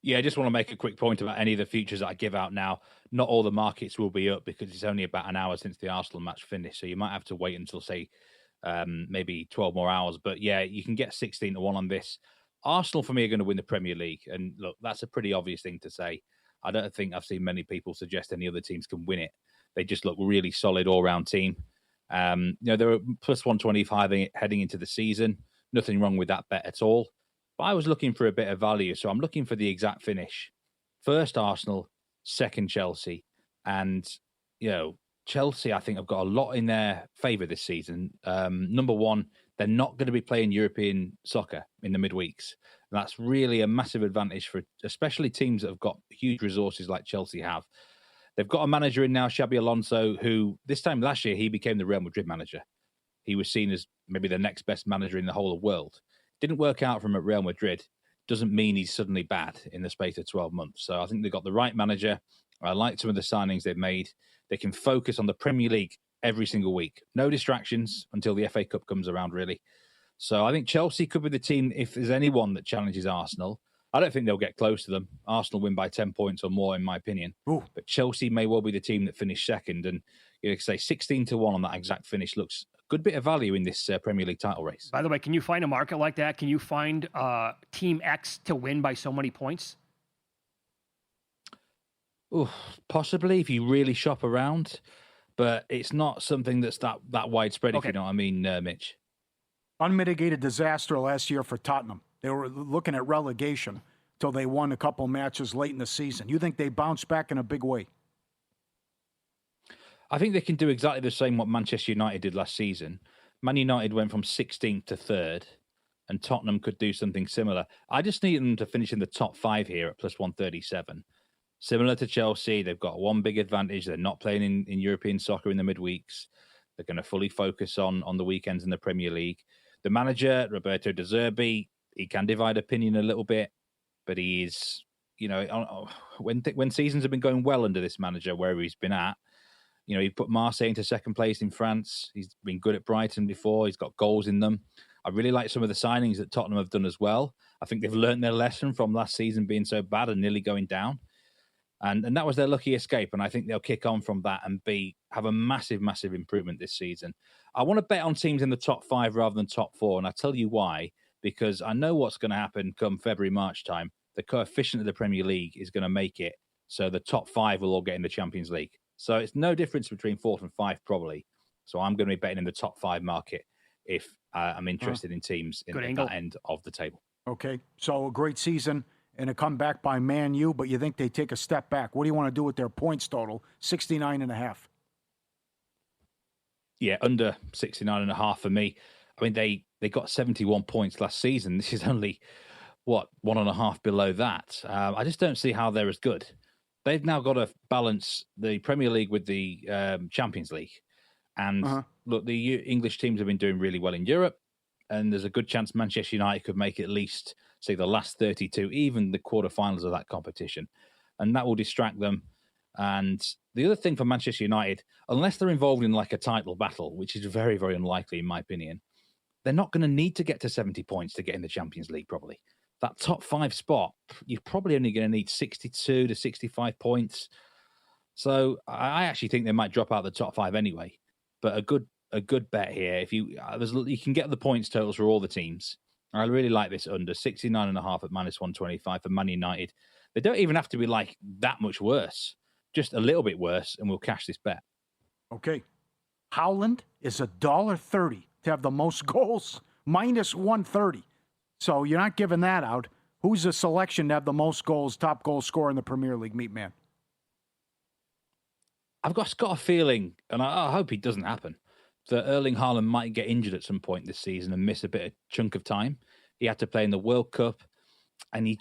[SPEAKER 10] Yeah, I just want to make a quick point about any of the futures that I give out now. Not all the markets will be up because it's only about an hour since the Arsenal match finished. So you might have to wait until, say, maybe 12 more hours. But yeah, you can get 16-1 on this. Arsenal, for me, are going to win the Premier League. And look, that's a pretty obvious thing to say. I don't think I've seen many people suggest any other teams can win it. They just look really solid all-round team. They're a plus 125 heading into the season. Nothing wrong with that bet at all. But I was looking for a bit of value, so I'm looking for the exact finish. First Arsenal, second Chelsea. And, Chelsea, I think, have got a lot in their favour this season. Number one, they're not going to be playing European soccer in the midweeks. And that's really a massive advantage for especially teams that have got huge resources like Chelsea have. They've got a manager in now, Xabi Alonso, who this time last year, he became the Real Madrid manager. He was seen as maybe the next best manager in the whole of the world. Didn't work out for him at Real Madrid. Doesn't mean he's suddenly bad in the space of 12 months. So I think they've got the right manager. I like some of the signings they've made. They can focus on the Premier League every single week. No distractions until the FA Cup comes around, really. So I think Chelsea could be the team, if there's anyone that challenges Arsenal. I don't think they'll get close to them. Arsenal win by 10 points or more, in my opinion.
[SPEAKER 4] Ooh.
[SPEAKER 10] But Chelsea may well be the team that finished second. And you say 16-1 on that exact finish looks a good bit of value in this Premier League title race.
[SPEAKER 2] By the way, can you find a market like that? Can you find Team X to win by so many points?
[SPEAKER 10] Ooh, possibly if you really shop around. But it's not something that's that widespread, if you know what I mean, Mitch.
[SPEAKER 4] Unmitigated disaster last year for Tottenham. They were looking at relegation till they won a couple matches late in the season. You think they bounce back in a big way?
[SPEAKER 10] I think they can do exactly the same what Manchester United did last season. Man United went from 16th to 3rd, and Tottenham could do something similar. I just need them to finish in the top 5 here at plus 137. Similar to Chelsea, they've got one big advantage. They're not playing in European soccer in the midweeks. They're going to fully focus on the weekends in the Premier League. The manager, Roberto De Zerbi, he can divide opinion a little bit, but he is, when seasons have been going well under this manager, wherever he's been at, he put Marseille into second place in France. He's been good at Brighton before. He's got goals in them. I really like some of the signings that Tottenham have done as well. I think they've learned their lesson from last season being so bad and nearly going down. And that was their lucky escape. And I think they'll kick on from that and have a massive, massive improvement this season. I want to bet on teams in the top 5 rather than top 4. And I'll tell you why. Because I know what's going to happen come February, March time. The coefficient of the Premier League is going to make it so the top 5 will all get in the Champions League. So it's no difference between 4th and 5th, probably. So I'm going to be betting in the top 5 market if I'm interested in teams in that end of the table.
[SPEAKER 4] Okay, so a great season and a comeback by Man U, but you think they take a step back. What do you want to do with their points total? 69.5. Yeah,
[SPEAKER 10] under 69.5 for me. I mean, they got 71 points last season. This is only, 1.5 below that. I just don't see how they're as good. They've now got to balance the Premier League with the Champions League. And look, the English teams have been doing really well in Europe. And there's a good chance Manchester United could make at least say, the last 32, even the quarterfinals of that competition. And that will distract them. And the other thing for Manchester United, unless they're involved in like a title battle, which is very, very unlikely in my opinion, they're not going to need to get to 70 points to get in the Champions League, probably. That top 5 spot, you're probably only going to need 62 to 65 points. So I actually think they might drop out the top 5 anyway. But a good bet here. If you can get the points totals for all the teams. I really like this under 69.5 at -125 for Man United. They don't even have to be like that much worse, just a little bit worse, and we'll cash this bet.
[SPEAKER 4] Okay. Haaland is $1.30 to have the most goals, -130. So you're not giving that out. Who's the selection to have the most goals, top goal scorer in the Premier League, Meat Man?
[SPEAKER 10] I've got a feeling, and I hope it doesn't happen, that Erling Haaland might get injured at some point this season and miss a bit of chunk of time. He had to play in the World Cup, and he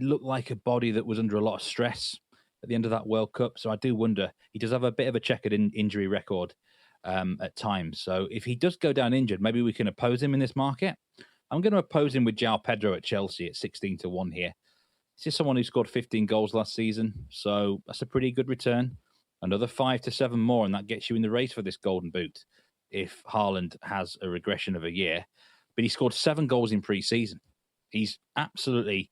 [SPEAKER 10] looked like a body that was under a lot of stress at the end of that World Cup. So I do wonder. He does have a bit of a checkered injury record at times. So if he does go down injured, maybe we can oppose him in this market. I'm going to oppose him with João Pedro at Chelsea at 16-1 here. This is someone who scored 15 goals last season, so that's a pretty good return. Another 5 to 7 more, and that gets you in the race for this Golden Boot if Haaland has a regression of a year. But he scored 7 goals in pre-season. He's absolutely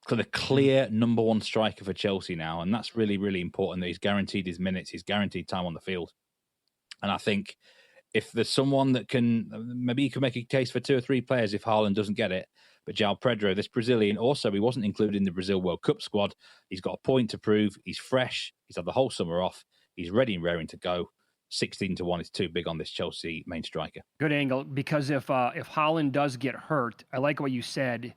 [SPEAKER 10] the clear number 1 striker for Chelsea now, and that's really, really important that he's guaranteed his minutes, he's guaranteed time on the field. And I think if there's someone that maybe you can make a case for 2 or 3 players if Haaland doesn't get it. But João Pedro, this Brazilian, also, he wasn't included in the Brazil World Cup squad. He's got a point to prove. He's fresh. He's had the whole summer off. He's ready and raring to go. 16-1 is too big on this Chelsea main striker.
[SPEAKER 2] Good angle, because if Haaland does get hurt, I like what you said.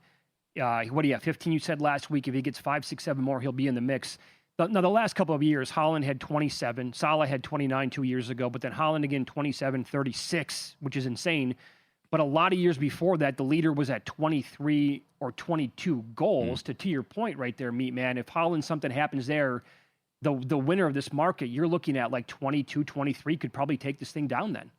[SPEAKER 2] What do you have? 15 you said last week. If he gets 5, 6, 7 more, he'll be in the mix. Now, the last couple of years, Haaland had 27. Salah had 29 2 years ago, but then Haaland again 27, 36, which is insane. But a lot of years before that, the leader was at 23 or 22 goals. To your point right there, Meat Man, if Haaland, something happens there, the winner of this market, you're looking at like 22, 23 could probably take this thing down then.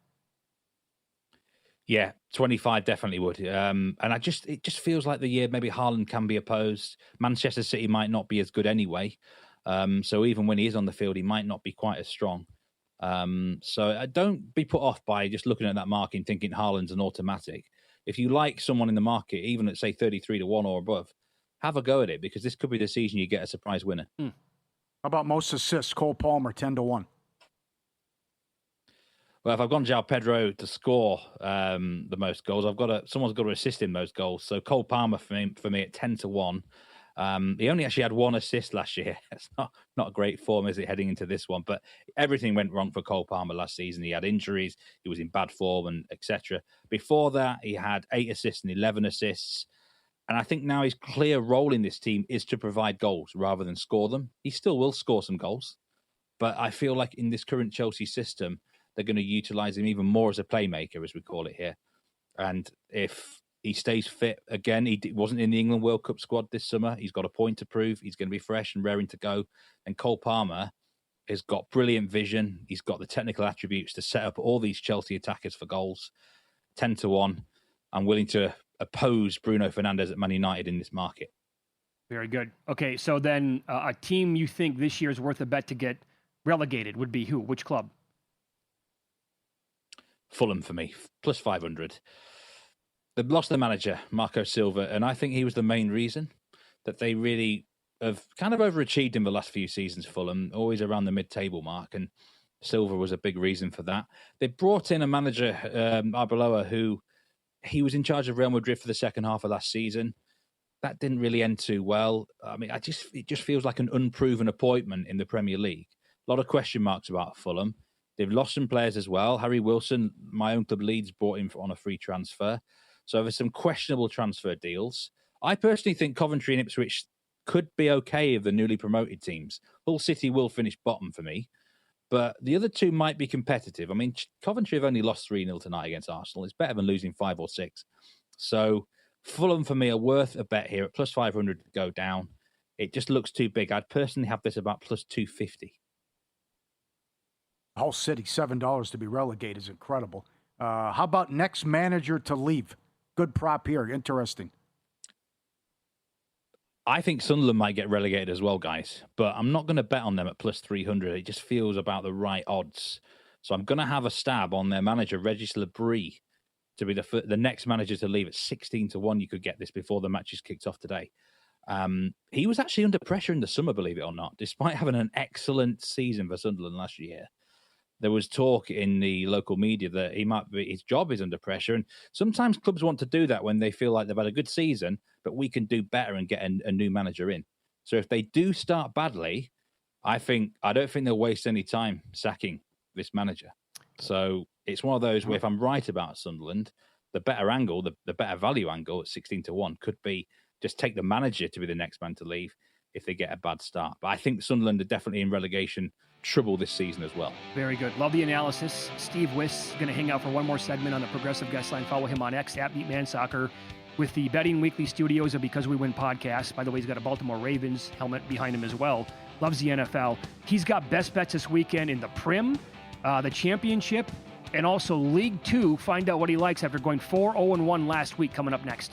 [SPEAKER 10] Yeah, 25 definitely would. And it just feels like the year maybe Haaland can be opposed. Manchester City might not be as good anyway. So even when he is on the field, he might not be quite as strong. So don't be put off by just looking at that market and thinking Haaland's an automatic. If you like someone in the market, even at say 33-1 or above, have a go at it, because this could be the season you get a surprise winner.
[SPEAKER 4] How about most assists? Cole Palmer 10-1.
[SPEAKER 10] Well, if I've gone João Pedro to score the most goals, someone's got to assist in those goals. So Cole Palmer for me at 10-1. He only actually had 1 assist last year. It's not a great form, is it, heading into this one? But everything went wrong for Cole Palmer last season. He had injuries, he was in bad form, and etc. Before that, he had 8 assists and 11 assists. And I think now his clear role in this team is to provide goals rather than score them. He still will score some goals, but I feel like in this current Chelsea system, they're going to utilize him even more as a playmaker, as we call it here. And if he stays fit again, he wasn't in the England World Cup squad this summer. He's got a point to prove. He's going to be fresh and raring to go. And Cole Palmer has got brilliant vision. He's got the technical attributes to set up all these Chelsea attackers for goals. 10-1. I'm willing to oppose Bruno Fernandes at Man United in this market.
[SPEAKER 2] Very good. Okay, so then a team you think this year is worth a bet to get relegated would be who? Which club?
[SPEAKER 10] Fulham for me, plus 500. They've lost their manager, Marco Silva, and I think he was the main reason that they really have kind of overachieved in the last few seasons, Fulham, always around the mid-table mark, and Silva was a big reason for that. They brought in a manager, Arbeloa, who he was in charge of Real Madrid for the second half of last season. That didn't really end too well. I mean, it just feels like an unproven appointment in the Premier League. A lot of question marks about Fulham. They've lost some players as well. Harry Wilson, my own club Leeds, brought him on a free transfer. So there's some questionable transfer deals. I personally think Coventry and Ipswich could be okay of the newly promoted teams. Hull City will finish bottom for me, but the other two might be competitive. I mean, Coventry have only lost 3-0 tonight against Arsenal. It's better than losing 5 or 6. So Fulham for me are worth a bet here at plus 500 to go down. It just looks too big. I'd personally have this about plus 250.
[SPEAKER 4] Hull City, $7 to be relegated is incredible. How about next manager to leave? Good prop here. Interesting.
[SPEAKER 10] I think Sunderland might get relegated as well, guys, but I'm not going to bet on them at plus 300. It just feels about the right odds. So I'm going to have a stab on their manager, Regis Labrie, to be the next manager to leave at 16-1. You could get this before the match is kicked off today. He was actually under pressure in the summer, believe it or not, despite having an excellent season for Sunderland last year. There was talk in the local media that his job is under pressure. And sometimes clubs want to do that when they feel like they've had a good season, but we can do better and get a new manager in. So if they do start badly, I don't think they'll waste any time sacking this manager. So it's one of those where if I'm right about Sunderland, the better angle, the better value angle at 16-1 could be just take the manager to be the next man to leave if they get a bad start. But I think Sunderland are definitely in relegation trouble this season as well.
[SPEAKER 2] Very good. Love the analysis. Steve Wiss going to hang out for one more segment on the Progressive Guest Line. Follow him on X at BeatManSoccer with the Betting Weekly Studios of Because We Win podcast. By the way, he's got a Baltimore Ravens helmet behind him as well. Loves the NFL. He's got best bets this weekend in the Prim, the Championship, and also League Two. Find out what he likes after going 4-0-1 last week, coming up next.